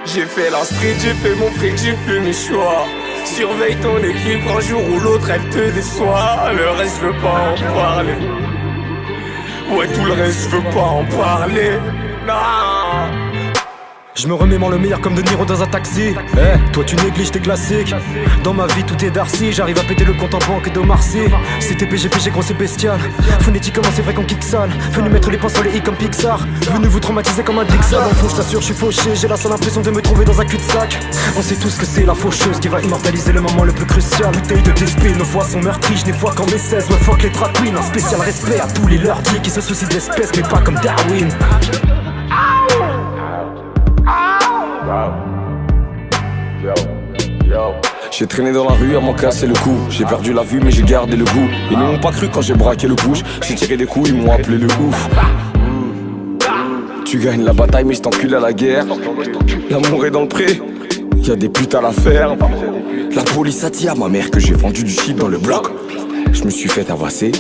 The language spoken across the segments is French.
J'ai fait la street, j'ai fait mon fric, j'ai fait mes choix. Surveille ton équipe, un jour ou l'autre elle te déçoit. Le reste je veux pas en parler. Ouais, tout le reste je veux pas en parler. Non. Je me remémore le meilleur comme De Niro dans un taxi. Toi tu négliges tes classiques. Dans ma vie tout est Darcy. J'arrive à péter le compte en banque de Marcy. C'était PGPG gros c'est bestial. Phonétiquement c'est vrai qu'on kick sale. Venu mettre les points sur les i comme Pixar. Venu vous traumatiser comme un Dixon. Dans le fond je t'assure je suis fauché. J'ai la seule impression de me trouver dans un cul-de-sac. On sait tous que c'est la faucheuse qui va immortaliser le moment le plus crucial. Bouteille de DSP, nos voix sont meurtries. Je n'ai foi qu'en mes 16. Ouais fuck les drag queens. Un spécial respect à tous les lordiers qui se soucient de l'espèce mais pas comme Darwin. J'ai traîné dans la rue à m'en casser le cou. J'ai perdu la vue mais j'ai gardé le goût. Ils ne m'ont pas cru quand j'ai braqué le push. J'ai tiré des coups, ils m'ont appelé le ouf. Tu gagnes la bataille mais je t'encule à la guerre. L'amour est dans le pré, y'a des putes à la ferme. La police a dit à ma mère que j'ai vendu du shit dans le bloc. Je me suis fait avasser,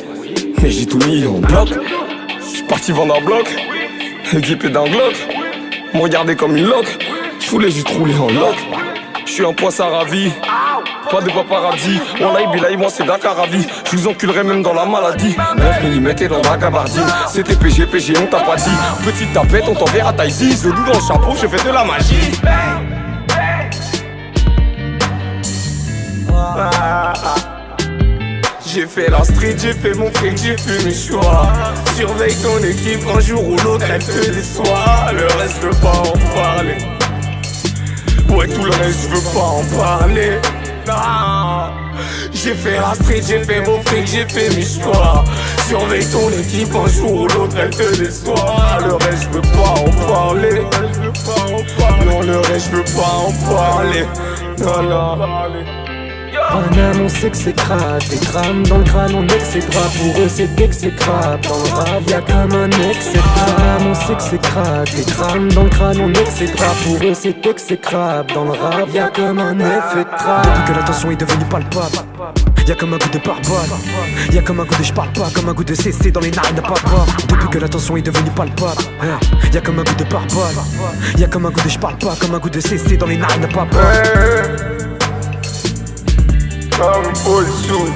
mais j'ai tout mis en bloc. Je suis parti vendre un bloc, équipé d'un Glock. Me regarder comme une loque, je voulais juste rouler en loc. Je suis un poisson ravi, pas de paparazzi. Wallahi billahi moi c'est Dakar à vie. Je vous enculerai même dans la maladie. 9 mm et dans la gabardine. C'était PG, on t'a pas dit. Petite tapette, on t'enverra taille 6. Je loue dans le chapeau, je fais de la magie. J'ai fait la street, j'ai fait mon fric, j'ai fait mes choix. Surveille ton équipe, un jour ou l'autre elle te déçoit. Le reste je veux pas en parler. Ouais, tout le reste je veux pas en parler. Non. J'ai fait la street, j'ai fait mon fric, j'ai fait mes choix. Surveille ton équipe, un jour ou l'autre elle te déçoit. Le reste je veux pas en parler. Non, le reste je veux pas en parler. Non. Paname on sait que c'est crade. Des grammes dans le crâne on excédera. Pour eux c'est exécrable. Dans le rap y'a comme un excès. Paname on sait que c'est crade. Des grammes dans le crâne on excédera. Pour eux c'est exécrable. Dans le rap y'a comme un effet de trappe. Depuis que l'attention est devenue palpable, y'a comme un goût de pare-balles. Y'a comme un goût de j'parle pas. Comme un goût de CC dans les narines de papa. Depuis que l'attention est devenue palpable, y'a comme un goût de pare-balles. Y'a comme un goût de j'parle pas. Comme un goût de CC dans les narines de papa. Comme Paul Soul.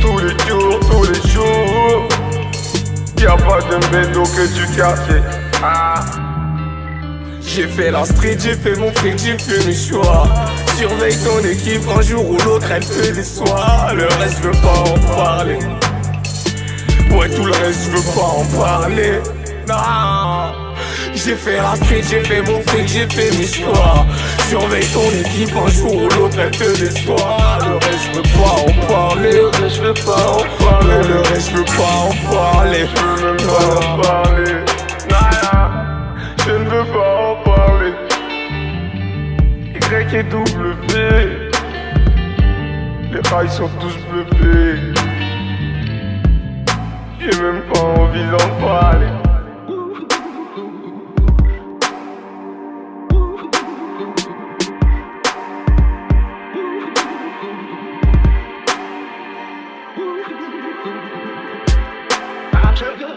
Tous les jours y'a pas de bédo que du quartier. J'ai fait la street, j'ai fait mon fric, j'ai fait mes choix. Surveille ton équipe, un jour ou l'autre elle te déçoit. Le reste je veux pas en parler. Ouais, tout le reste je veux pas en parler. Non. J'ai fait la street, j'ai fait mon fric, j'ai fait mes choix. Surveille ton équipe, un jour ou l'autre elle te déçoit. Le reste je veux pas en parler. Le reste je veux pas en parler. Le reste je veux pas en parler. Je veux même pas en parler. Je ne veux pas en parler. Y et W. Les rails sont tous bluffés. J'ai même pas envie d'en parler. I'm so good.